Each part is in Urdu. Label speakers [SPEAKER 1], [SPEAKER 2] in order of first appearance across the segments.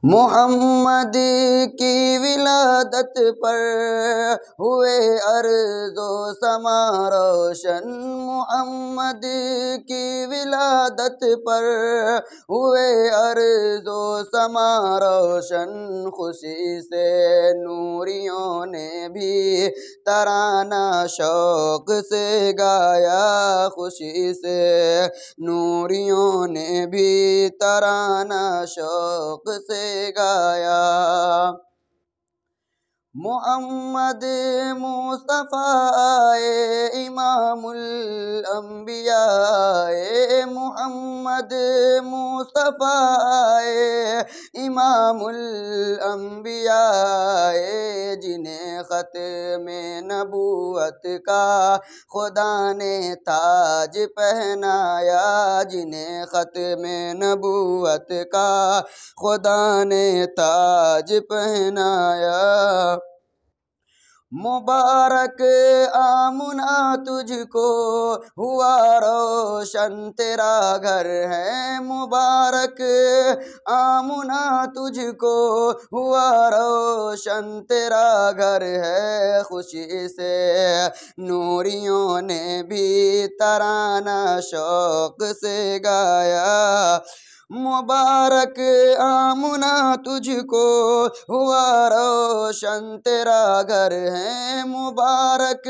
[SPEAKER 1] محمد کی ولادت پر ہوئے ارض و سما روشن، محمد کی ولادت پر ہوئے ارض و سما روشن، خوشی سے نوریوں نے بھی ترانہ شوق سے گایا، خوشی سے نوریوں نے بھی ترانہ شوق سے گایا۔ محمد مصطفیٰ آئے امام الانبیاء آئے، محمد مصطفیٰ آئے امام الانبیاء آئے، جنہیں ختم نبوت کا خدا نے تاج پہنایا، جنہیں ختم نبوت کا خدا نے تاج پہنایا۔ مبارک آمنہ تجھ کو ہوا روشن تیرا گھر ہے، مبارک آمنہ تجھ کو ہوا روشن تیرا گھر ہے، خوشی سے نوریوں نے بھی ترانہ شوق سے گایا۔ مبارک آمنہ تجھ کو ہوا روشن تیرا گھر ہے، مبارک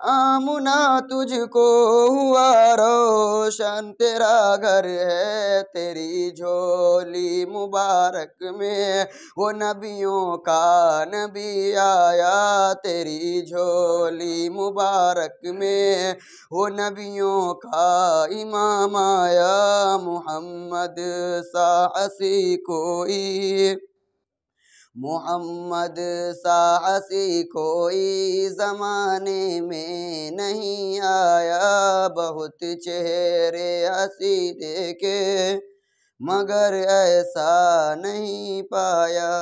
[SPEAKER 1] آمنہ تجھ کو ہوا روشن تیرا گھر ہے، تیری جھولی مبارک میں وہ نبیوں کا نبی آیا، تیری جھولی مبارک میں وہ نبیوں کا امام آیا۔ محمد سا ہنسی کوئی، محمد سا ہنسی کوئی زمانے میں نہیں آیا، بہت چہرے ہنسی دیکھے مگر ایسا نہیں پایا۔